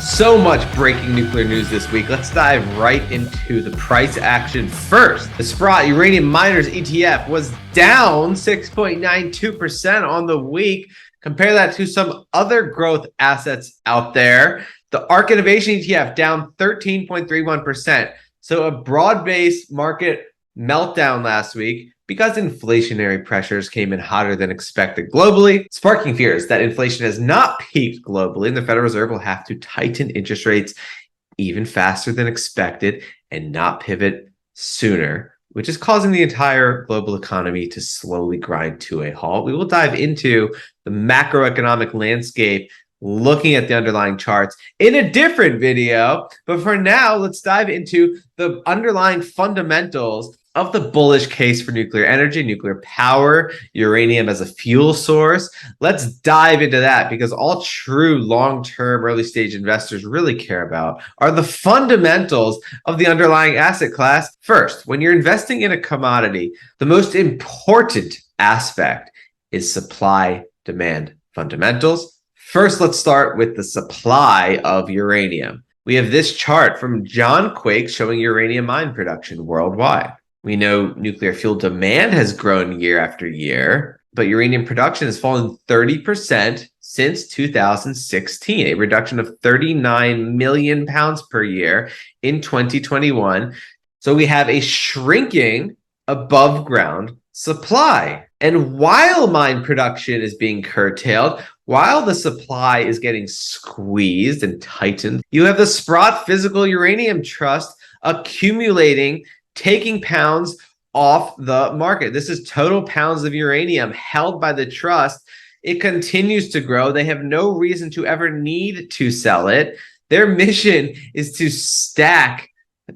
So much breaking nuclear news this week. Let's dive right into the price action first. The Sprott Uranium Miners ETF was down 6.92% on the week. Compare that to some other growth assets out there. The ARK Innovation ETF down 13.31%. So a broad-based market meltdown last week because inflationary pressures came in hotter than expected globally, sparking fears that inflation has not peaked globally and the Federal Reserve will have to tighten interest rates even faster than expected and not pivot sooner, which is causing the entire global economy to slowly grind to a halt. We will dive into the macroeconomic landscape, looking at the underlying charts in a different video. But for now, let's dive into the underlying fundamentals of the bullish case for nuclear energy, nuclear power, uranium as a fuel source. Let's dive into that because all true long-term early stage investors really care about are the fundamentals of the underlying asset class. First, when you're investing in a commodity, the most important aspect is supply-demand fundamentals. First, let's start with the supply of uranium. We have this chart from John Quake showing uranium mine production worldwide. We know nuclear fuel demand has grown year after year, but uranium production has fallen 30% since 2016, a reduction of 39 million pounds per year in 2021. So we have a shrinking above ground supply. And while mine production is being curtailed, while the supply is getting squeezed and tightened, you have the Sprott Physical Uranium Trust accumulating, taking pounds off the market. This is total pounds of uranium held by the trust. It continues to grow. They have no reason to ever need to sell it. Their mission is to stack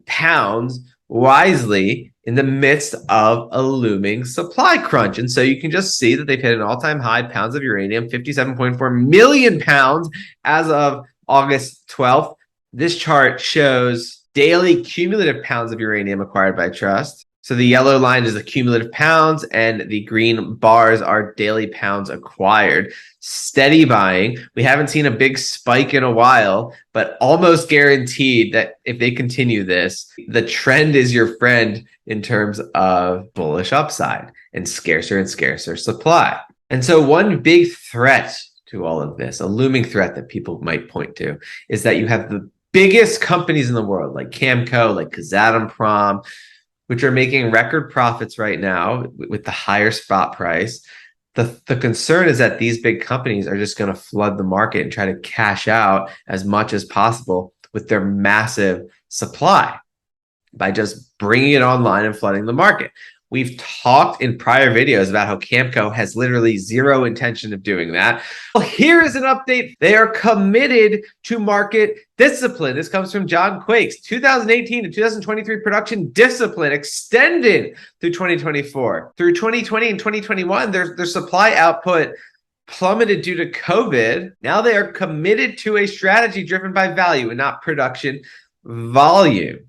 pounds wisely in the midst of a looming supply crunch. And so you can just see that they've hit an all-time high pounds of uranium, 57.4 million pounds as of August 12th. This chart shows daily cumulative pounds of uranium acquired by trust. So the yellow line is the cumulative pounds and the green bars are daily pounds acquired. Steady buying. We haven't seen a big spike in a while, but almost guaranteed that if they continue this, the trend is your friend in terms of bullish upside and scarcer supply. And so one big threat to all of this, a looming threat that people might point to, is that you have the biggest companies in the world like Cameco, like Kazatomprom, which are making record profits right now with the higher spot price. The concern is that these big companies are just going to flood the market and try to cash out as much as possible with their massive supply by just bringing it online and flooding the market. We've talked in prior videos about how Cameco has literally zero intention of doing that. Well, here is an update. They are committed to market discipline. This comes from John Quake's 2018 to 2023 production discipline extended through 2024. Through 2020 and 2021, their supply output plummeted due to COVID. Now they are committed to a strategy driven by value and not production volume.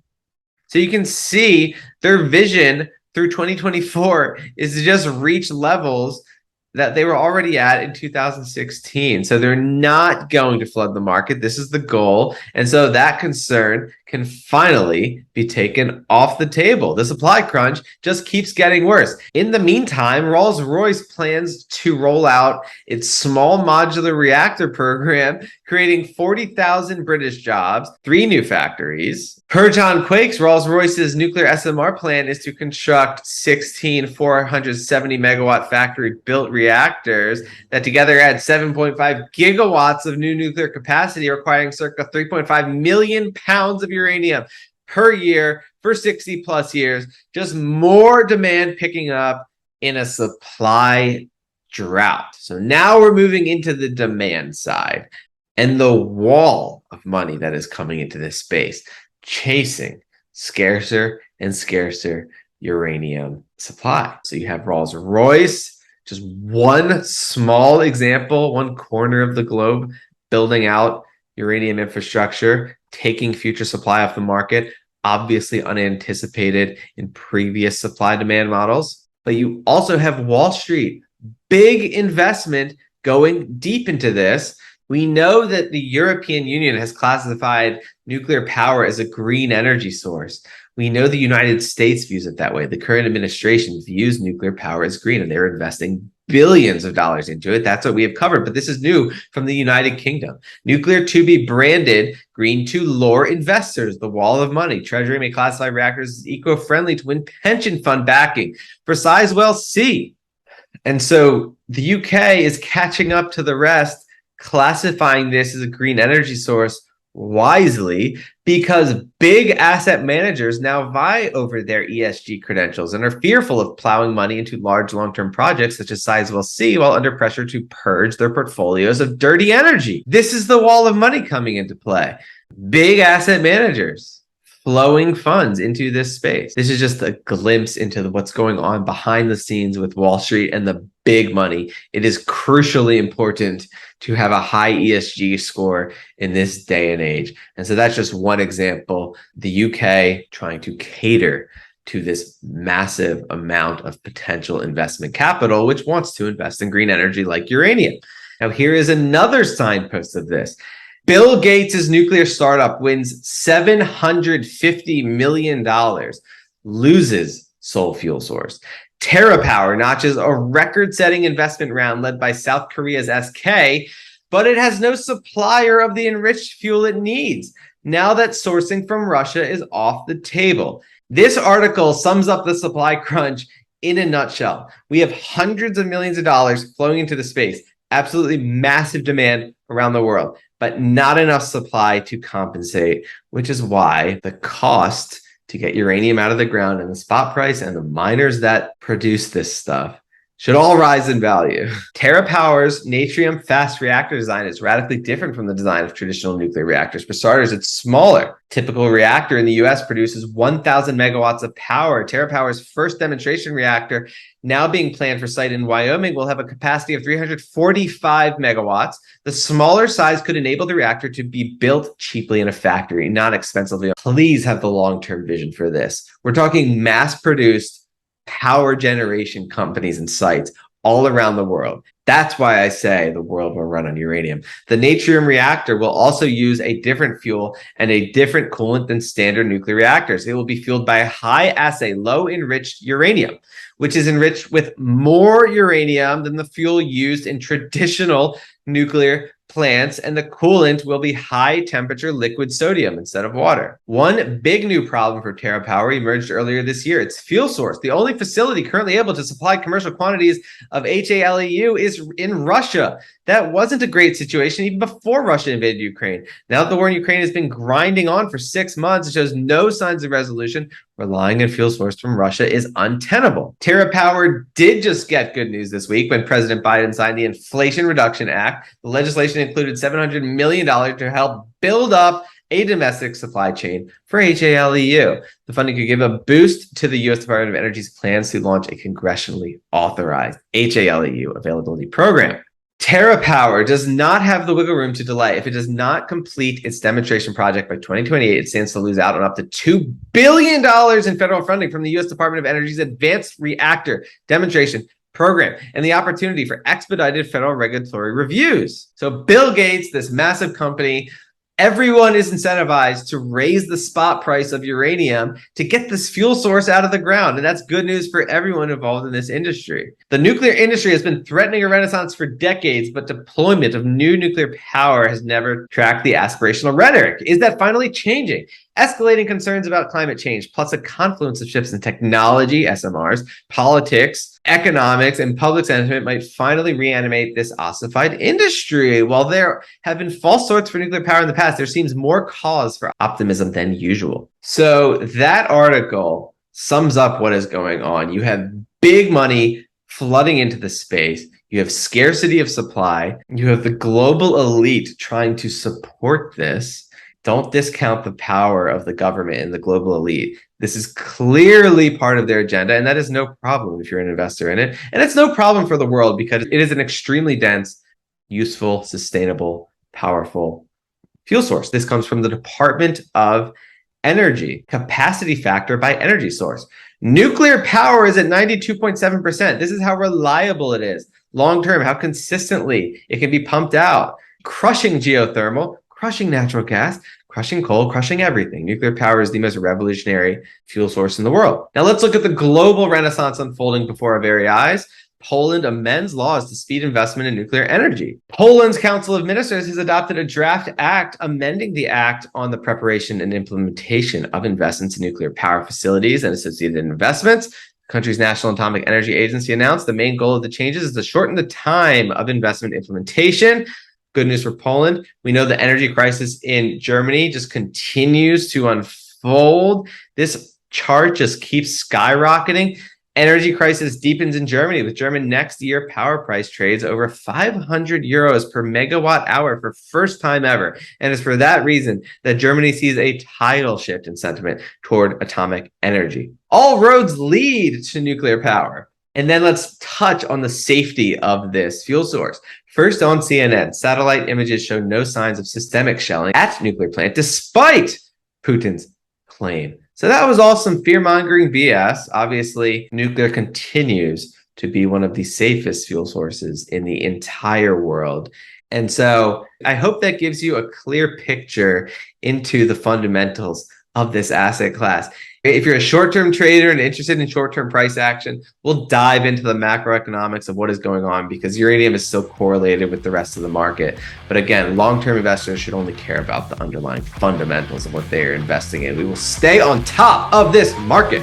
So you can see their vision through 2024 is to just reach levels that they were already at in 2016. So they're not going to flood the market. This is the goal. And so that concern can finally be taken off the table. The supply crunch just keeps getting worse. In the meantime, Rolls-Royce plans to roll out its small modular reactor program, creating 40,000 British jobs, 3 new factories. Per John Quake's, Rolls-Royce's nuclear SMR plan is to construct 16 470 megawatt factory built reactors that together add 7.5 gigawatts of new nuclear capacity, requiring circa 3.5 million pounds of uranium per year for 60 plus years. Just more demand picking up in a supply drought. So now we're moving into the demand side and the wall of money that is coming into this space, chasing scarcer and scarcer uranium supply. So you have Rolls-Royce, just one small example, one corner of the globe, building out uranium infrastructure, taking future supply off the market, obviously unanticipated in previous supply demand models. But you also have Wall Street, big investment going deep into this. We know that the European Union has classified nuclear power as a green energy source. We know the United States views it that way. The current administration views nuclear power as green, and they're investing billions of dollars into it. That's what we have covered. But this is new from the United Kingdom. Nuclear to be branded green to lure investors, the wall of money. Treasury may classify reactors as eco-friendly to win pension fund backing for Sizewell C. And so the UK is catching up to the rest, classifying this as a green energy source wisely, because big asset managers now vie over their ESG credentials and are fearful of plowing money into large long-term projects such as Sizewell C while under pressure to purge their portfolios of dirty energy. This is the wall of money coming into play. Big asset managers flowing funds into this space. This is just a glimpse into what's going on behind the scenes with Wall Street and the big money. It is crucially important to have a high ESG score in this day and age. And so that's just one example. The UK trying to cater to this massive amount of potential investment capital, which wants to invest in green energy like uranium. Now, here is another signpost of this. Bill Gates' nuclear startup wins $750 million, loses sole fuel source. TerraPower notches a record-setting investment round led by South Korea's SK, but it has no supplier of the enriched fuel it needs, now that sourcing from Russia is off the table. This article sums up the supply crunch in a nutshell. We have hundreds of millions of dollars flowing into the space, absolutely massive demand around the world, but not enough supply to compensate, which is why the cost to get uranium out of the ground and the spot price and the miners that produce this stuff should all rise in value. TerraPower's Natrium fast reactor design is radically different from the design of traditional nuclear reactors. For starters, it's smaller. Typical reactor in the US produces 1,000 megawatts of power. TerraPower's first demonstration reactor, now being planned for site in Wyoming, will have a capacity of 345 megawatts. The smaller size could enable the reactor to be built cheaply in a factory, not expensively. Please have the long-term vision for this. We're talking mass-produced power generation companies and sites all around the world. That's why I say the world will run on uranium. The Natrium reactor will also use a different fuel and a different coolant than standard nuclear reactors. It will be fueled by high-assay, low-enriched uranium, which is enriched with more uranium than the fuel used in traditional nuclear plants, and the coolant will be high-temperature liquid sodium instead of water. One big new problem for TerraPower emerged earlier this year. Its fuel source, the only facility currently able to supply commercial quantities of HALEU, is in Russia. That wasn't a great situation even before Russia invaded Ukraine. Now that the war in Ukraine has been grinding on for 6 months, it shows no signs of resolution. Relying on fuel source from Russia is untenable. TerraPower did just get good news this week when President Biden signed the Inflation Reduction Act. The legislation included $700 million to help build up a domestic supply chain for HALEU. The funding could give a boost to the U.S. Department of Energy's plans to launch a congressionally authorized HALEU availability program. TerraPower does not have the wiggle room to delay. If it does not complete its demonstration project by 2028, it stands to lose out on up to $2 billion in federal funding from the U.S. Department of Energy's Advanced Reactor Demonstration Program and the opportunity for expedited federal regulatory reviews. So Bill Gates, this massive company, everyone is incentivized to raise the spot price of uranium to get this fuel source out of the ground. And that's good news for everyone involved in this industry. The nuclear industry has been threatening a renaissance for decades, but deployment of new nuclear power has never tracked the aspirational rhetoric. Is that finally changing? Escalating concerns about climate change, plus a confluence of shifts in technology, SMRs, politics, economics, and public sentiment might finally reanimate this ossified industry. While there have been false starts for nuclear power in the past, there seems more cause for optimism than usual. So that article sums up what is going on. You have big money flooding into the space. You have scarcity of supply. You have the global elite trying to support this. Don't discount the power of the government and the global elite. This is clearly part of their agenda, and that is no problem if you're an investor in it. And it's no problem for the world because it is an extremely dense, useful, sustainable, powerful fuel source. This comes from the Department of Energy. Capacity factor by energy source. Nuclear power is at 92.7%. This is how reliable it is. Long term, how consistently it can be pumped out. crushing geothermal, crushing natural gas, crushing coal, crushing everything. Nuclear power is the most revolutionary fuel source in the world. Now let's look at the global renaissance unfolding before our very eyes. Poland amends laws to speed investment in nuclear energy. Poland's Council of Ministers has adopted a draft act amending the act on the preparation and implementation of investments in nuclear power facilities and associated investments. The country's National Atomic Energy Agency announced the main goal of the changes is to shorten the time of investment implementation. Good news for Poland. We know the energy crisis in Germany just continues to unfold. This chart just keeps skyrocketing. Energy crisis deepens in Germany, with German next year power price trades over 500 euros per megawatt hour for first time ever. And it's for that reason that Germany sees a tidal shift in sentiment toward atomic energy. All roads lead to nuclear power. And then let's touch on the safety of this fuel source. First, on CNN, satellite images show no signs of systemic shelling at nuclear plant, despite Putin's claim. So that was all some fear-mongering BS. Obviously, nuclear continues to be one of the safest fuel sources in the entire world. And so I hope that gives you a clear picture into the fundamentals of this asset class. If you're a short-term trader and interested in short-term price action, we'll dive into the macroeconomics of what is going on because uranium is so correlated with the rest of the market. But again, long-term investors should only care about the underlying fundamentals of what they are investing in. We will stay on top of this market.